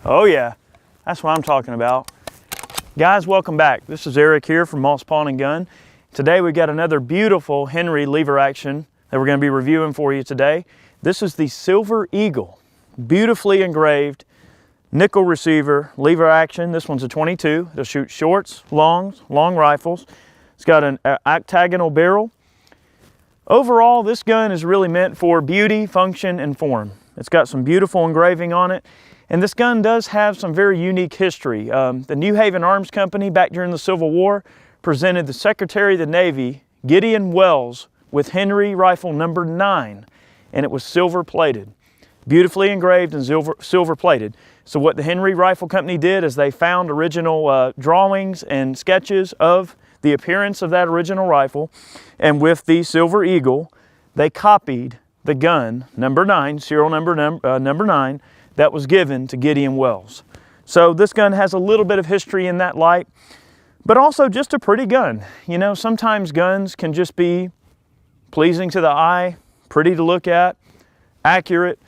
Oh yeah, that's what I'm talking about. Guys, welcome back. This is Eric here from Moss Pawn and Gun. Today we got another beautiful Henry lever action that we're going to be reviewing for you today. This is the Silver Eagle, beautifully engraved nickel receiver lever action. This one's a 22. It'll shoot shorts, longs, long rifles. It's got an octagonal barrel. Overall, this gun is really meant for beauty, function, and form. It's got some beautiful engraving on it. And this gun does have some very unique history. The New Haven Arms Company, back during the Civil War, presented the Secretary of the Navy, Gideon Welles, with Henry rifle number 9, and it was silver plated. Beautifully engraved and silver plated. So what the Henry Rifle Company did is they found original drawings and sketches of the appearance of that original rifle, and with the Silver Eagle, they copied the gun, number 9, serial number 9, that was given to Gideon Welles. So this gun has a little bit of history in that light, but also just a pretty gun. You know, sometimes guns can just be pleasing to the eye, pretty to look at, accurate.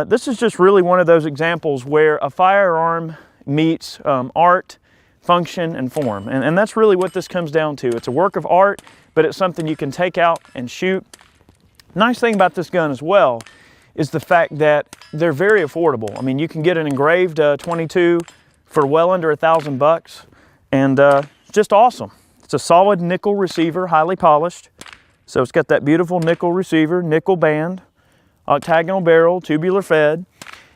This is just really one of those examples where a firearm meets art, function, and form. And that's really what this comes down to. It's a work of art, but it's something you can take out and shoot. Nice thing about this gun as well is the fact that they're very affordable. I mean, you can get an engraved 22 for well under $1,000, and it's just awesome. It's a solid nickel receiver, highly polished. So it's got that beautiful nickel receiver, nickel band, octagonal barrel, tubular fed.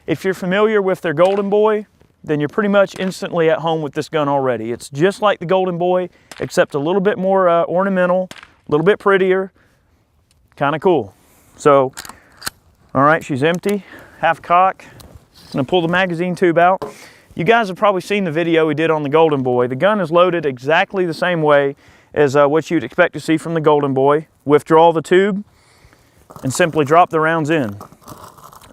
If you're familiar with their Golden Boy, then you're pretty much instantly at home with this gun already. It's just like the Golden Boy, except a little bit more ornamental, a little bit prettier, kind of cool. So, all right, she's empty, half cock. I'm gonna pull the magazine tube out. You guys have probably seen the video we did on the Golden Boy. The gun is loaded exactly the same way as what you'd expect to see from the Golden Boy. Withdraw the tube and simply drop the rounds in.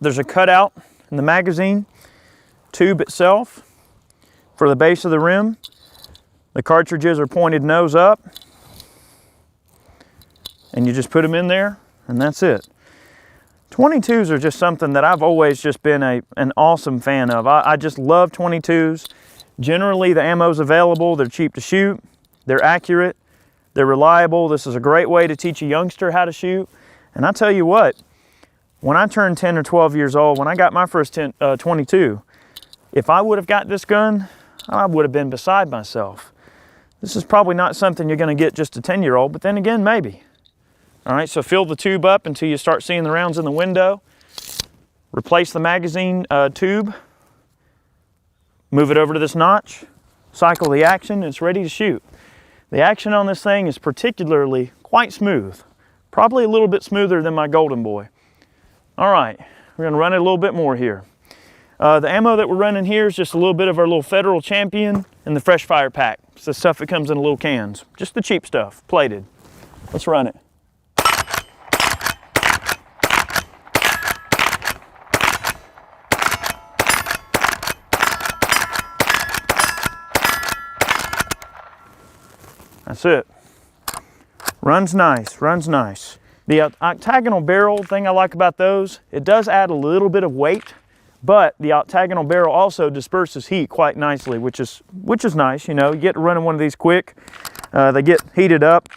There's a cutout in the magazine tube itself for the base of the rim. The cartridges are pointed nose up, and you just put them in there, and that's it. 22s are just something that I've always just been an awesome fan of. I just love 22s. Generally, the ammo's available. They're cheap to shoot. They're accurate. They're reliable. This is a great way to teach a youngster how to shoot. And I tell you what, when I turned 10 or 12 years old, when I got my first 22, if I would have got this gun, I would have been beside myself. This is probably not something you're going to get just a 10-year-old, but then again, maybe. All right, so fill the tube up until you start seeing the rounds in the window. Replace the magazine tube. Move it over to this notch. Cycle the action, and it's ready to shoot. The action on this thing is particularly quite smooth. Probably a little bit smoother than my Golden Boy. All right, we're gonna run it a little bit more here. The ammo that we're running here is just a little bit of our little Federal Champion and the Fresh Fire Pack. It's the stuff that comes in little cans. Just the cheap stuff, plated. Let's run it. That's it. Runs nice, runs nice. The octagonal barrel, thing I like about those, it does add a little bit of weight, but the octagonal barrel also disperses heat quite nicely, which is nice. You know, you get to running one of these quick, they get heated up,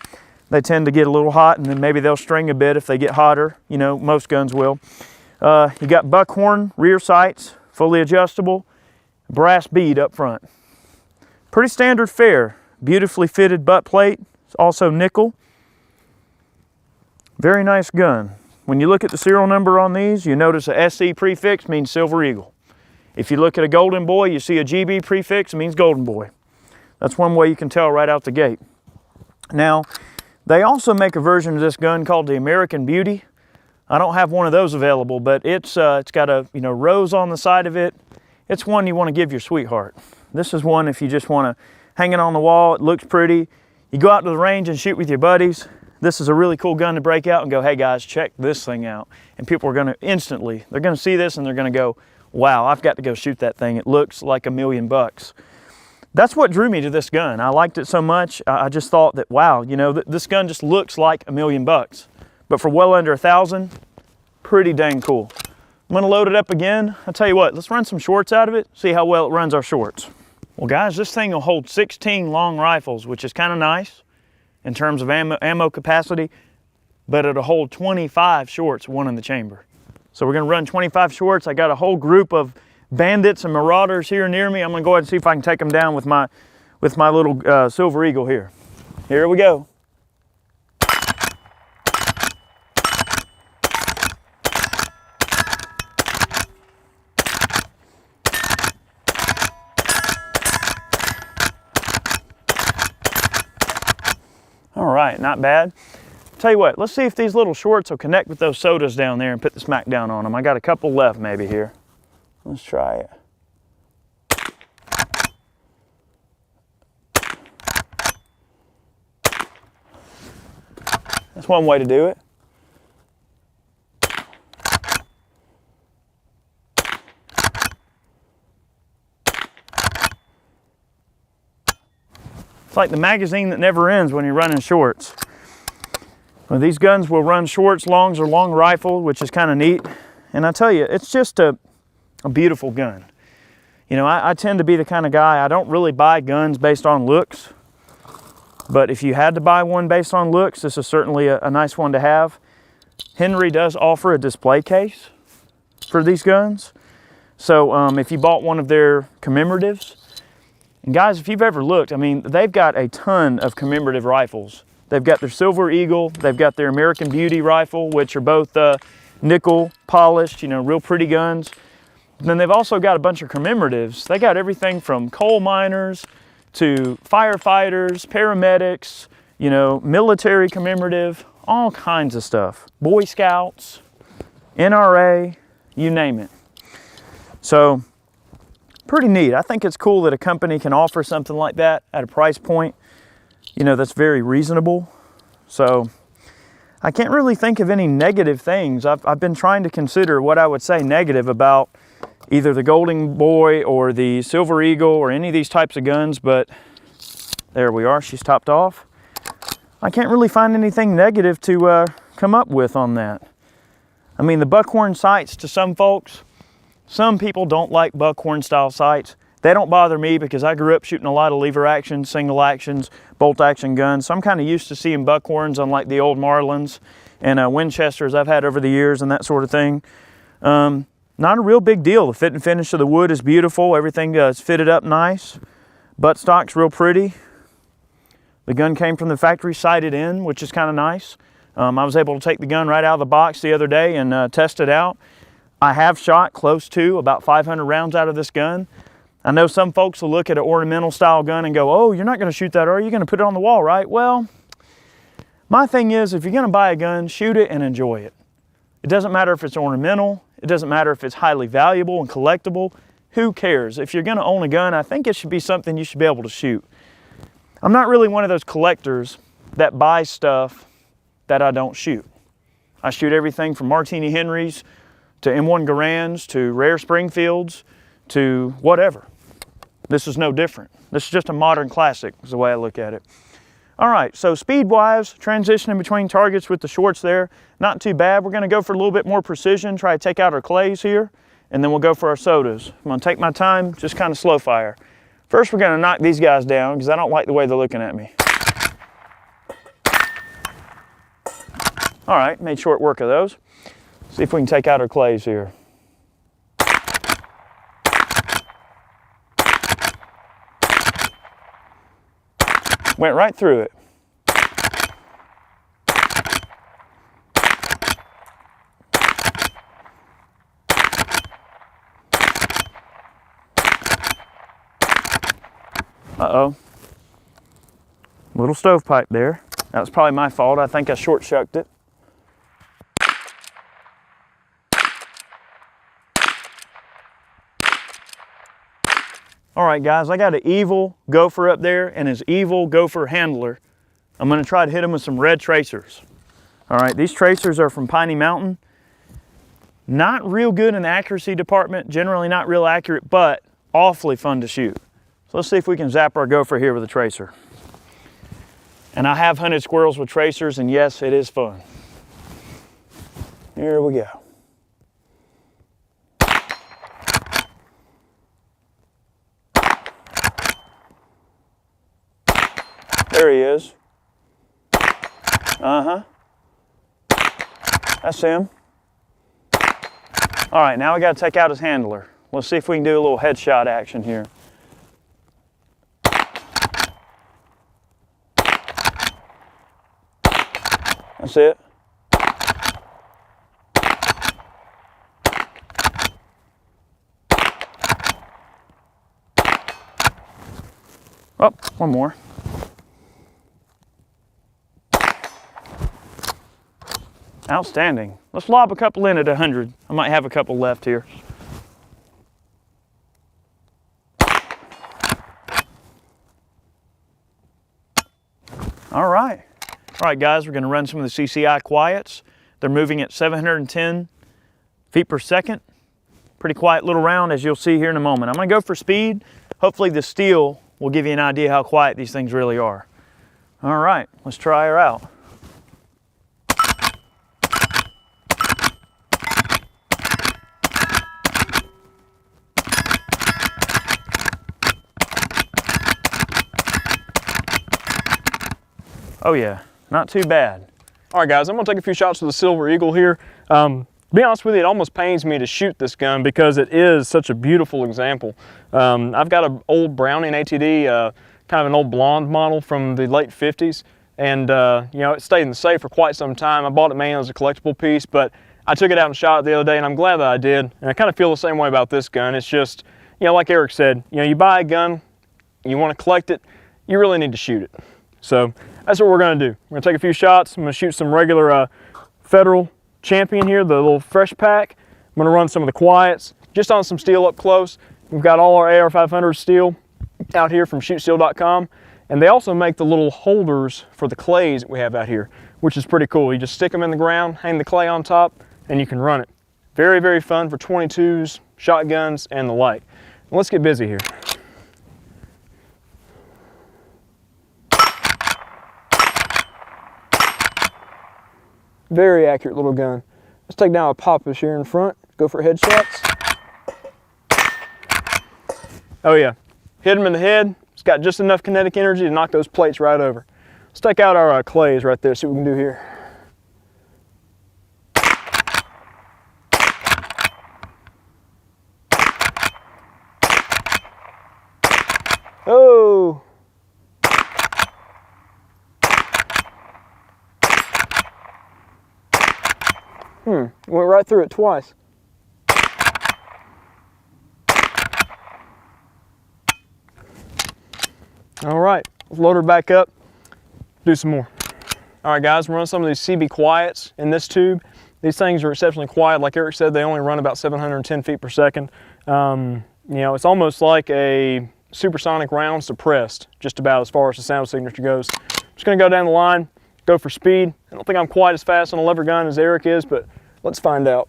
they tend to get a little hot, and then maybe they'll string a bit if they get hotter. You know, most guns will. You got buckhorn rear sights, fully adjustable, brass bead up front. Pretty standard fare. Beautifully fitted butt plate. It's also nickel. Very nice gun. When you look at the serial number on these, you notice a SC prefix means Silver Eagle. If you look at a Golden Boy, you see a GB prefix, it means Golden Boy. That's one way you can tell right out the gate. Now, they also make a version of this gun called the American Beauty. I don't have one of those available, but it's got a rose on the side of it. It's one you want to give your sweetheart. This is one if you just want to hang it on the wall, it looks pretty. You go out to the range and shoot with your buddies. This is a really cool gun to break out and go, hey guys, check this thing out. And people are gonna instantly, they're gonna see this and they're gonna go, wow, I've got to go shoot that thing. It looks like $1 million. That's what drew me to this gun. I liked it so much, I just thought that, wow, this gun just looks like $1 million. but for well under 1,000, pretty dang cool. I'm gonna load it up again. I'll tell you what, let's run some shorts out of it, see how well it runs our shorts. Well guys, this thing will hold 16 long rifles, which is kind of nice in terms of ammo capacity, but it'll hold 25 shorts, one in the chamber. So we're gonna run 25 shorts. I got a whole group of bandits and marauders here near me. I'm gonna go ahead and see if I can take them down with my little Silver Eagle here. Here we go. All right, not bad. Tell you what, let's see if these little shorts will connect with those sodas down there and put the smack down on them. I got a couple left maybe here. Let's try it. That's one way to do it. It's like the magazine that never ends when you're running shorts. Well, these guns will run shorts, longs, or long rifle, which is kind of neat. And I tell you, it's just a beautiful gun. You know, I tend to be the kind of guy, I don't really buy guns based on looks. But if you had to buy one based on looks, this is certainly a nice one to have. Henry does offer a display case for these guns. So if you bought one of their commemoratives, and guys, if you've ever looked, I mean, they've got a ton of commemorative rifles. They've got their Silver Eagle, they've got their American Beauty rifle, which are both nickel polished, you know, real pretty guns. And then they've also got a bunch of commemoratives. They got everything from coal miners to firefighters, paramedics, you know, military commemorative, all kinds of stuff. Boy Scouts, NRA, you name it. So, pretty neat. I think it's cool that a company can offer something like that at a price point, you know, that's very reasonable. So I can't really think of any negative things. I've been trying to consider what I would say negative about either the Golden Boy or the Silver Eagle or any of these types of guns, but there we are, she's topped off. I can't really find anything negative to come up with on that. I mean, the buckhorn sights to some folks, some people don't like buckhorn style sights. They don't bother me because I grew up shooting a lot of lever actions, single actions, bolt action guns. So I'm kind of used to seeing buckhorns on like the old Marlins and Winchesters I've had over the years and that sort of thing. Not a real big deal. The fit and finish of the wood is beautiful. Everything is fitted up nice. Buttstock's real pretty. The gun came from the factory sighted in, which is kind of nice. I was able to take the gun right out of the box the other day and test it out. I have shot close to about 500 rounds out of this gun. I know some folks will look at an ornamental style gun and go, oh, you're not going to shoot that, are you? You're going to put it on the wall, right? Well, my thing is, if you're going to buy a gun, shoot it and enjoy it. It doesn't matter if it's ornamental. It doesn't matter if it's highly valuable and collectible. Who cares? If you're going to own a gun, I think it should be something you should be able to shoot. I'm not really one of those collectors that buys stuff that I don't shoot. I shoot everything from Martini Henrys to M1 Garands to rare Springfields to whatever. This is no different. This is just a modern classic is the way I look at it. All right, so speed-wise, transitioning between targets with the shorts there, not too bad. We're gonna go for a little bit more precision, try to take out our clays here, and then we'll go for our sodas. I'm gonna take my time, just kind of slow fire. First, we're gonna knock these guys down because I don't like the way they're looking at me. All right, made short work of those. See if we can take out our clays here. Went right through it. Uh-oh. Little stovepipe there. That was probably my fault. I think I short shucked it. All right, guys, I got an evil gopher up there and his evil gopher handler. I'm gonna try to hit him with some red tracers. All right, these tracers are from Piney Mountain. Not real good in the accuracy department, generally not real accurate, but awfully fun to shoot. So let's see if we can zap our gopher here with a tracer. And I have hunted squirrels with tracers, and yes, it is fun. Here we go. There he is. Uh-huh. That's him. All right, now we got to take out his handler. Let's see if we can do a little headshot action here. That's it. Oh, one more. Outstanding. Let's lob a couple in at 100. I might have a couple left here. All right. All right, guys, we're going to run some of the CCI quiets. They're moving at 710 feet per second. Pretty quiet little round, as you'll see here in a moment. I'm going to go for speed. Hopefully the steel will give you an idea how quiet these things really are. All right, let's try her out. Oh yeah, not too bad. All right guys, I'm gonna take a few shots with the Silver Eagle here. To be honest with you, it almost pains me to shoot this gun because it is such a beautiful example. I've got an old Browning ATD, kind of an old blonde model from the late 50s. And you know, it stayed in the safe for quite some time. I bought it mainly as a collectible piece, but I took it out and shot it the other day and I'm glad that I did. And I kind of feel the same way about this gun. It's just, you know, like Eric said, you know, you buy a gun, you wanna collect it, you really need to shoot it. So that's what we're gonna do. We're gonna take a few shots. I'm gonna shoot some regular Federal Champion here, the little fresh pack. I'm gonna run some of the quiets, just on some steel up close. We've got all our AR500 steel out here from shootsteel.com. And they also make the little holders for the clays that we have out here, which is pretty cool. You just stick them in the ground, hang the clay on top, and you can run it. Very, very fun for 22s, shotguns, and the like. Let's get busy here. Very accurate little gun. Let's take down a Pappas here in front. Go for headshots. Oh yeah, hit him in the head. It's got just enough kinetic energy to knock those plates right over. Let's take out our clays right there, see what we can do here. Oh! Went right through it twice. All right, let's load her back up, do some more. All right guys, we're running some of these CB quiets in this tube. These things are exceptionally quiet. Like Eric said, they only run about 710 feet per second. You know, it's almost like a supersonic round suppressed, just about as far as the sound signature goes. I'm just gonna go down the line, go for speed. I don't think I'm quite as fast on a lever gun as Eric is, but let's find out.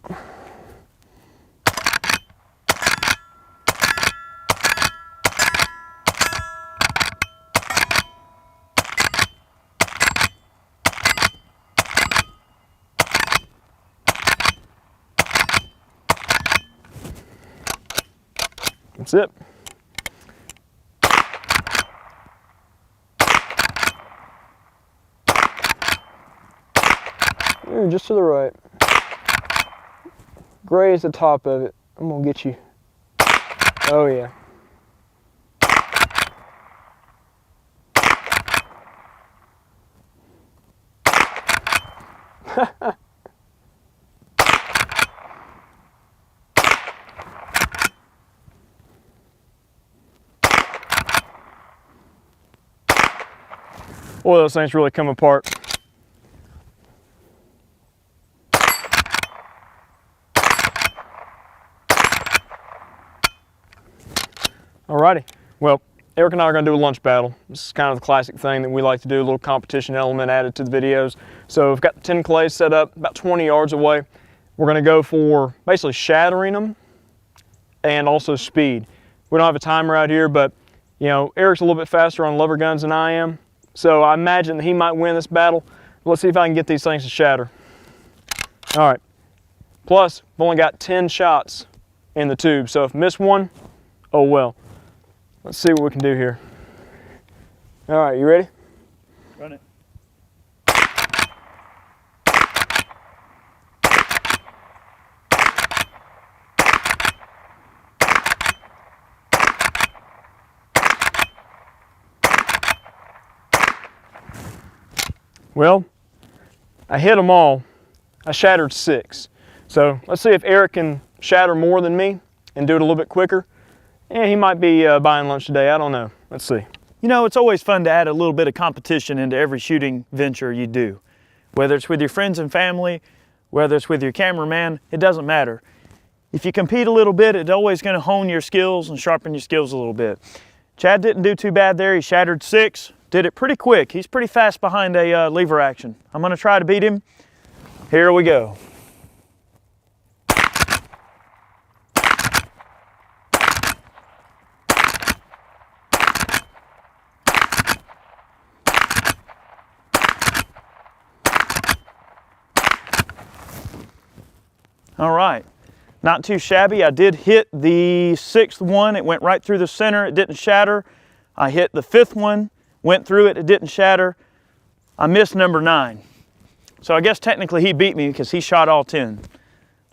That's it. Ooh, just to the right. Gray is the top of it. I'm gonna get you. Oh yeah. Boy, those things really come apart. Alrighty, well, Eric and I are going to do a lunch battle. This is kind of the classic thing that we like to do, a little competition element added to the videos. So we've got the 10 clays set up about 20 yards away. We're going to go for basically shattering them and also speed. We don't have a timer out here, but you know, Eric's a little bit faster on lever guns than I am. So I imagine that he might win this battle. Let's see if I can get these things to shatter. All right, Plus, I've only got 10 shots in the tube, so if I miss one, oh well. Let's see what we can do here. All right, you ready? Run it. Well, I hit them all. I shattered 6. So let's see if Eric can shatter more than me and do it a little bit quicker. Yeah, he might be buying lunch today. I don't know. Let's see. You know, it's always fun to add a little bit of competition into every shooting venture you do. Whether it's with your friends and family, whether it's with your cameraman, it doesn't matter. If you compete a little bit, it's always going to hone your skills and sharpen your skills a little bit. Chad didn't do too bad there. He shattered 6. Did it pretty quick. He's pretty fast behind a lever action. I'm going to try to beat him. Here we go. All right, not too shabby. I did hit the 6th one. It went right through the center. It didn't shatter. I hit the 5th one, went through it. It didn't shatter. I missed number 9. So I guess technically he beat me because he shot all 10.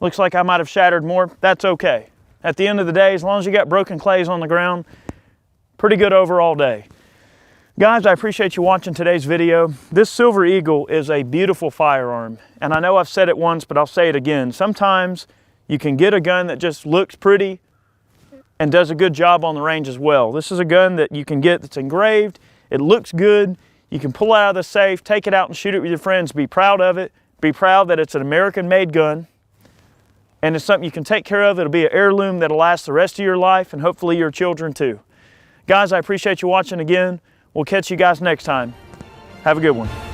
Looks like I might have shattered more. That's okay. At the end of the day, as long as you got broken clays on the ground, pretty good overall day. Guys, I appreciate you watching today's video. This Silver Eagle is a beautiful firearm. And I know I've said it once, but I'll say it again. Sometimes you can get a gun that just looks pretty and does a good job on the range as well. This is a gun that you can get that's engraved. It looks good. You can pull it out of the safe, take it out and shoot it with your friends. Be proud of it. Be proud that it's an American-made gun. And it's something you can take care of. It'll be an heirloom that'll last the rest of your life and hopefully your children too. Guys, I appreciate you watching again. We'll catch you guys next time. Have a good one.